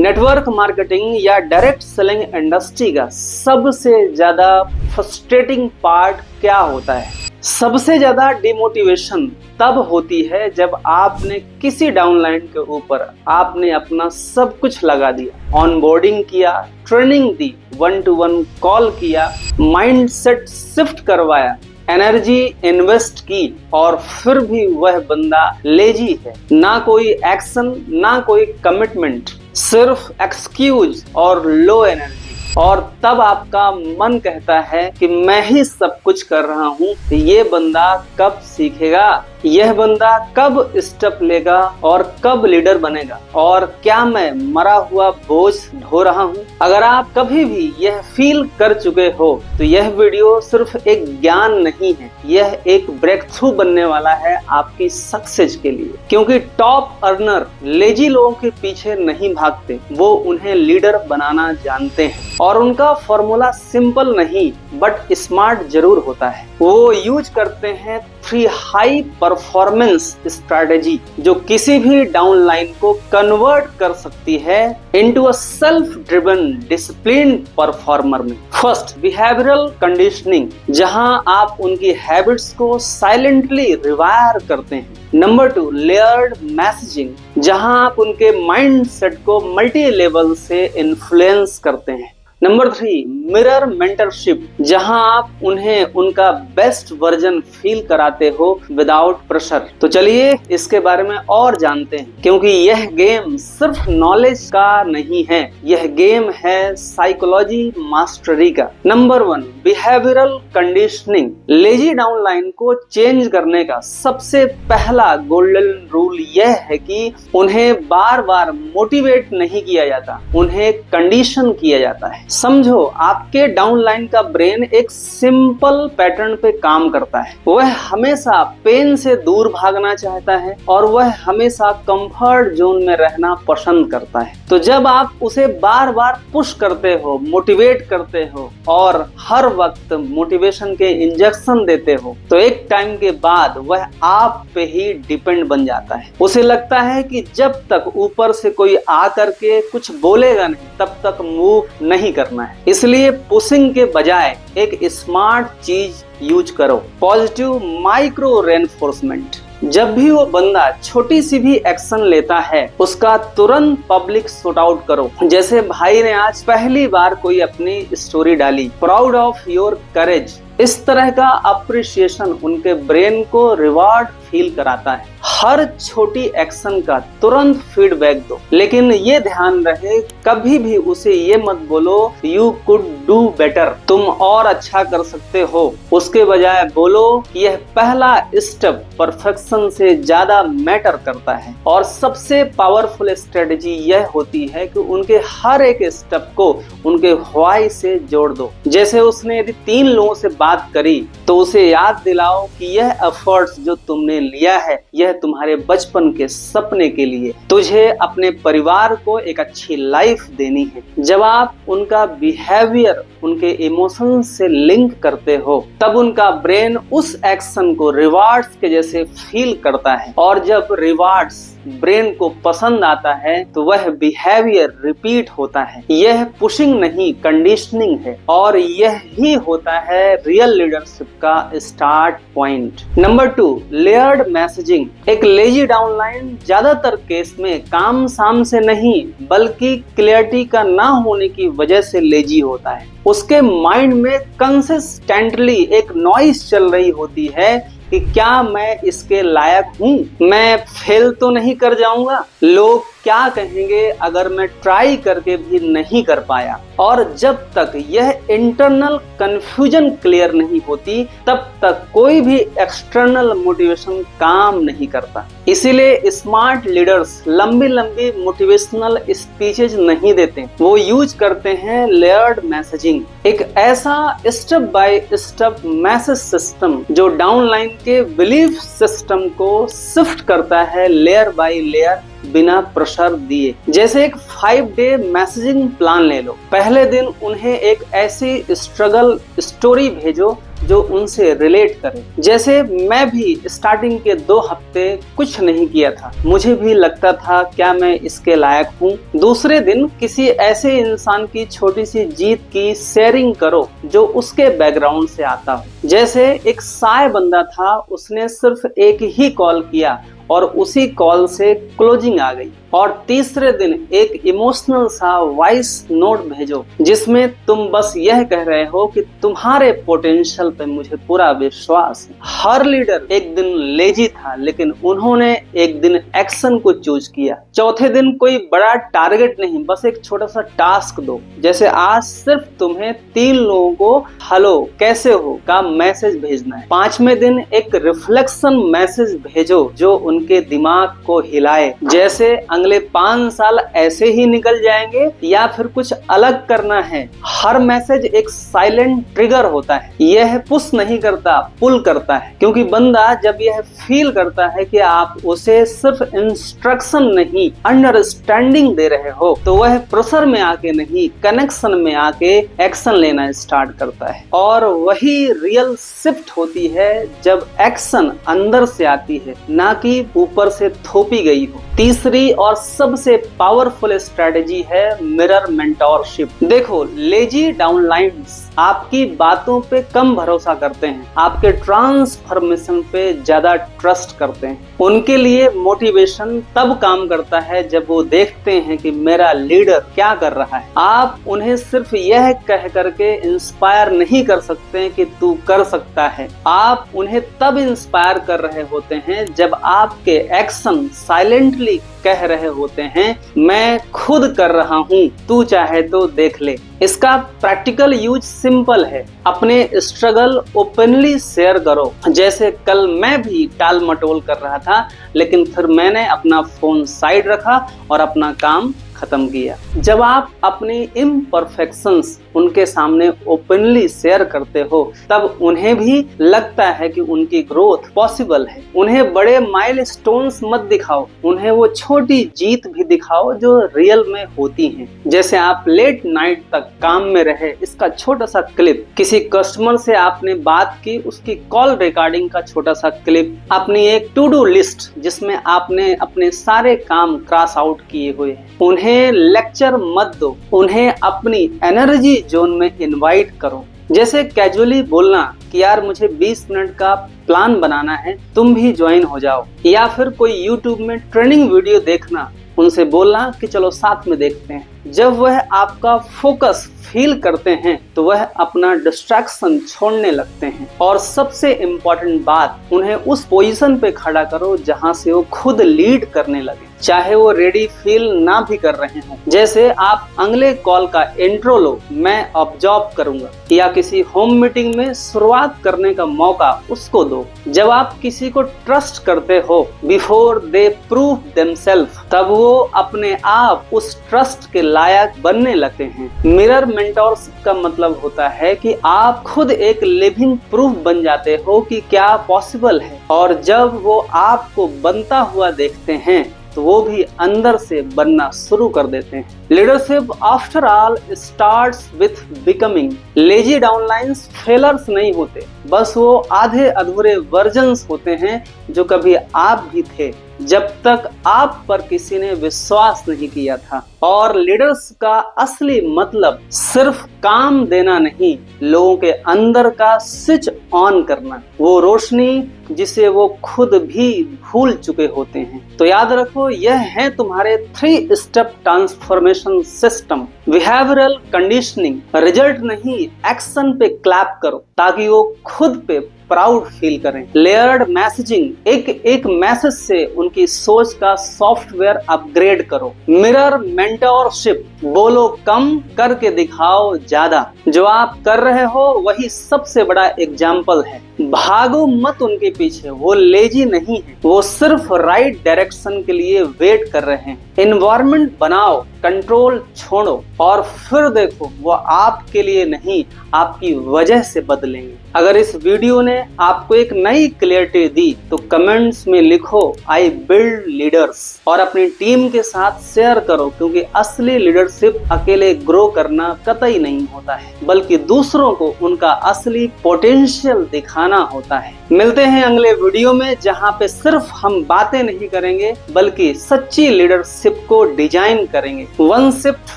Network marketing या direct selling industry का सबसे ज्यादा फ्रस्ट्रेटिंग पार्ट क्या होता है? सबसे ज्यादा डिमोटिवेशन तब होती है जब आपने किसी डाउनलाइन के ऊपर आपने अपना सब कुछ लगा दिया, ऑनबोर्डिंग किया, ट्रेनिंग दी, 1-to-1 कॉल किया, माइंडसेट शिफ्ट करवाया, एनर्जी इन्वेस्ट की और फिर भी वह बंदा लेजी है। ना कोई एक्शन, ना कोई कमिटमेंट, सिर्फ एक्सक्यूज और लो एनर्जी। और तब आपका मन कहता है कि मैं ही सब कुछ कर रहा हूँ, ये बंदा कब सीखेगा, यह बंदा कब स्टेप लेगा और कब लीडर बनेगा, और क्या मैं मरा हुआ बोझ ढो रहा हूँ? अगर आप कभी भी यह फील कर चुके हो तो यह वीडियो सिर्फ एक ज्ञान नहीं है, यह एक ब्रेक थ्रू बनने वाला है आपकी सक्सेस के लिए। क्योंकि टॉप अर्नर लेजी लोगों के पीछे नहीं भागते, वो उन्हें लीडर बनाना जानते हैं। और उनका फॉर्मूला सिंपल नहीं बट स्मार्ट जरूर होता है। वो यूज करते हैं 3 हाई परफॉर्मेंस स्ट्रैटेजी जो किसी भी डाउनलाइन को कन्वर्ट कर सकती है into a self driven discipline performer में। फर्स्ट, बिहेवियरल कंडीशनिंग, जहां आप उनकी हैबिट्स को साइलेंटली रिवायर करते हैं। नंबर 2, लेयर्ड मैसेजिंग, जहां आप उनके माइंडसेट को मल्टी लेवल से इन्फ्लुएंस करते हैं। नंबर 3, मिरर मेंटरशिप, जहां आप उन्हें उनका बेस्ट वर्जन फील कराते हो विदाउट प्रेशर। तो चलिए इसके बारे में और जानते हैं, क्योंकि यह गेम सिर्फ नॉलेज का नहीं है, यह गेम है साइकोलॉजी मास्टरी का। Number 1, behavioural conditioning. Lazy downline को चेंज करने का सबसे पहला गोल्डन रूल यह है कि उन्हें बार बार मोटिवेट नहीं किया जाता, उन्हें कंडीशन किया जाता है। समझो, आपके डाउनलाइन का ब्रेन एक सिंपल पैटर्न पे काम करता है। वह हमेशा पेन से दूर भागना चाहता है और वह हमेशा कंफर्ट जोन में रहना पसंद करता है। तो जब आप उसे बार बार पुश करते हो, मोटिवेट करते हो और हर वक्त मोटिवेशन के इंजेक्शन देते हो, तो एक टाइम के बाद वह आप पे ही डिपेंड बन जाता है। उसे लगता है कि जब तक ऊपर से कोई आकर के कुछ बोलेगा नहीं, तब तक मूव नहीं करना है। इसलिए पुशिंग के बजाय एक स्मार्ट चीज यूज करो, पॉजिटिव माइक्रो रेनफोर्समेंट। जब भी वो बंदा छोटी सी भी एक्शन लेता है, उसका तुरंत पब्लिक शॉट आउट करो। जैसे भाई ने आज पहली बार कोई अपनी स्टोरी डाली, प्राउड ऑफ योर करेज। इस तरह का अप्रिसिएशन उनके ब्रेन को रिवार्ड फील कराता है। हर छोटी एक्शन का तुरंत फीडबैक दो, लेकिन ये ध्यान रहे कभी भी उसे ये मत बोलो यू कुड डू बेटर, तुम और अच्छा कर सकते हो। उसके बजाय बोलो यह पहला स्टेप परफेक्शन से ज्यादा मैटर करता है। और सबसे पावरफुल स्ट्रेटजी यह होती है कि उनके हर एक स्टेप को उनके व्हाई से जोड़ दो। जैसे उसने यदि 3 लोगों से बात करी तो उसे याद दिलाओ कि यह एफर्ट्स जो तुमने लिया है, यह तुम्हारे बचपन के सपने के लिए। तुझे अपने परिवार को एक अच्छी लाइफ देनी है। जब आप उनका बिहेवियर उनके इमोशन से लिंक करते हो, तब उनका ब्रेन उस एक्शन को रिवार्ड्स के जैसे फील करता है। और जब रिवार्ड्स ब्रेन को पसंद आता है तो वह बिहेवियर रिपीट होता है। यह पुशिंग नहीं, कंडीशनिंग है। और यह ही होता है रियल लीडरशिप का start point. Number 2, layered messaging. एक लेजी डाउनलाइन ज्यादातर केस में काम साम से नहीं बल्कि क्लैरिटी का ना होने की वजह से लेजी होता है। उसके माइंड में कंसिस्टेंटली एक नॉइस चल रही होती है कि क्या मैं इसके लायक हूँ, मैं फेल तो नहीं कर जाऊंगा, लोग क्या कहेंगे अगर मैं ट्राई करके भी नहीं कर पाया। और जब तक यह इंटरनल कंफ्यूजन क्लियर नहीं होती, तब तक कोई भी एक्सटर्नल मोटिवेशन काम नहीं करता। इसीलिए स्मार्ट लीडर्स लंबी लंबी मोटिवेशनल स्पीचेज नहीं देते, वो यूज करते हैं लेयर्ड मैसेजिंग, एक ऐसा step by step message system जो डाउनलाइन के बिलीफ सिस्टम को शिफ्ट करता है लेयर बाय लेयर, बिना प्रेशर दिए। जैसे एक 5-डे मैसेजिंग प्लान ले लो। पहले दिन उन्हें एक ऐसी स्ट्रगल स्टोरी भेजो जो उनसे रिलेट करे। जैसे मैं भी स्टार्टिंग के 2 हफ्ते कुछ नहीं किया था, मुझे भी लगता था क्या मैं इसके लायक हूँ। दूसरे दिन किसी ऐसे इंसान की छोटी सी जीत की शेयरिंग करो जो उसके बैकग्राउंड से आता हो। जैसे एक साय बंदा था, उसने सिर्फ एक ही कॉल किया और उसी कॉल से क्लोजिंग आ गई। और तीसरे दिन एक इमोशनल सा वॉइस नोट भेजो जिसमें तुम बस यह कह रहे हो कि तुम्हारे पोटेंशियल पे मुझे पूरा विश्वास है। हर लीडर एक दिन लेजी था, लेकिन उन्होंने एक दिन एक्शन को चूज किया। चौथे दिन कोई बड़ा टारगेट नहीं, बस एक छोटा सा टास्क दो। जैसे आज सिर्फ तुम्हें 3 लोगों को हेलो कैसे हो का मैसेज भेजना है। 5वें दिन एक रिफ्लेक्शन मैसेज भेजो जो उनके दिमाग को हिलाए। जैसे अगले 5 साल ऐसे ही निकल जाएंगे या फिर कुछ अलग करना है। हर मैसेज एक साइलेंट ट्रिगर होता है, यह पुश नहीं करता, पुल करता है। क्योंकि बंदा जब यह फील करता है कि आप उसे सिर्फ इंस्ट्रक्शन नहीं अंडरस्टैंडिंग दे रहे हो, तो वह प्रेशर में आके नहीं कनेक्शन में आके एक्शन लेना स्टार्ट करता है। और वही रियल शिफ्ट होती है जब एक्शन अंदर से आती है, ना कि ऊपर से थोपी गई हो। तीसरी और सबसे पावरफुल स्ट्रेटेजी है मिरर मेंटोरशिप। देखो, लेजी डाउनलाइन्स आपकी बातों पे कम भरोसा करते हैं, आपके ट्रांसफॉर्मेशन पे ज्यादा ट्रस्ट करते हैं। उनके लिए मोटिवेशन तब काम करता है जब वो देखते हैं कि मेरा लीडर क्या कर रहा है। आप उन्हें सिर्फ यह कह करके इंस्पायर नहीं कर सकते कि तू कर सकता है। आप उन्हें तब इंस्पायर कर रहे होते हैं जब आपके एक्शन साइलेंटली कह रहे होते हैं मैं खुद कर रहा हूँ, तू चाहे तो देख ले। इसका प्रैक्टिकल यूज सिंपल है, अपने स्ट्रगल ओपनली शेयर करो। जैसे कल मैं भी टाल मटोल कर रहा था, लेकिन फिर मैंने अपना फोन साइड रखा और अपना काम खत्म किया। जब आप अपनी इम्परफेक्शंस उनके सामने ओपनली शेयर करते हो, तब उन्हें भी लगता है कि उनकी ग्रोथ पॉसिबल है। उन्हें बड़े माइलस्टोन्स मत दिखाओ, उन्हें वो छोटी जीत भी दिखाओ जो रियल में होती हैं। जैसे आप लेट नाइट तक काम में रहे, इसका छोटा सा क्लिप, किसी कस्टमर से आपने बात की, उसकी कॉल रिकॉर्डिंग का छोटा सा क्लिप, अपनी एक टू डू लिस्ट जिसमें आपने अपने सारे काम क्रॉस आउट किए हुए हैं। उन्हें लेक्चर मत दो, उन्हें अपनी एनर्जी जोन में इनवाइट करो। जैसे कैजुअली बोलना कि यार मुझे 20 मिनट का प्लान बनाना है, तुम भी ज्वाइन हो जाओ। या फिर कोई यूट्यूब में ट्रेनिंग वीडियो देखना, उनसे बोलना कि चलो साथ में देखते हैं। जब वह आपका फोकस फील करते हैं तो वह अपना डिस्ट्रैक्शन छोड़ने लगते हैं। और सबसे इम्पोर्टेंट बात, उन्हें उस पोजीशन पे खड़ा करो जहां से वो खुद लीड करने लगे, चाहे वो रेडी फील ना भी कर रहे हों। जैसे आप अगले कॉल का इंट्रो लो, मैं ऑब्जर्व करूंगा, या किसी होम मीटिंग में शुरुआत करने का मौका उसको दो। जब आप किसी को ट्रस्ट करते हो बिफोर दे प्रूव देमसेल्फ, तब वो अपने आप उस ट्रस्ट के लायक बनने लगते हैं। मिरर मेंटोरशिप का मतलब होता है कि आप खुद एक लिविंग प्रूफ बन जाते हो कि क्या पॉसिबल है, और जब वो आपको बनता हुआ देखते हैं तो वो भी अंदर से बनना शुरू कर देते हैं। Leadership after all starts with becoming. Lazy downlines failures नहीं होते, बस वो आधे अधूरे वर्जन्स होते हैं जो कभी आप भी थे, जब तक आप पर किसी ने विश्वास नहीं किया था। और लीडर्स का असली मतलब सिर्फ काम देना नहीं, लोगों के अंदर का स्विच ऑन करना, वो रोशनी जिसे वो खुद भी भूल चुके होते हैं। तो याद रखो, यह है तुम्हारे 3 step transformation system. Behavioural conditioning, result नहीं एक्शन पे क्लैप करो ताकि वो खुद पे प्राउड फील करें। लेयर्ड मैसेजिंग, एक मैसेज से उनकी सोच का सॉफ्टवेयर अपग्रेड करो। मिरर मेंटोरशिप, बोलो कम करके दिखाओ ज्यादा। जो आप कर रहे हो वही सबसे बड़ा एग्जाम्पल है। भागो मत उनके पीछे, वो लेजी नहीं है, वो सिर्फ राइट डायरेक्शन के लिए वेट कर रहे हैं। एनवायरनमेंट बनाओ, कंट्रोल छोड़ो और फिर देखो वो आपके लिए नहीं आपकी वजह से बदलेंगे। अगर इस वीडियो ने आपको एक नई क्लियरिटी दी तो कमेंट्स में लिखो आई बिल्ड लीडर्स और अपनी टीम के साथ शेयर करो, क्योंकि असली लीडरशिप अकेले ग्रो करना कतई नहीं होता है, बल्कि दूसरों को उनका असली पोटेंशियल दिखाना होता है। मिलते हैं अगले वीडियो में, जहां पे सिर्फ हम बातें नहीं करेंगे बल्कि सच्ची लीडरशिप को डिजाइन करेंगे। One shift,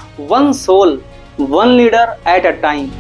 one soul, one leader at a time.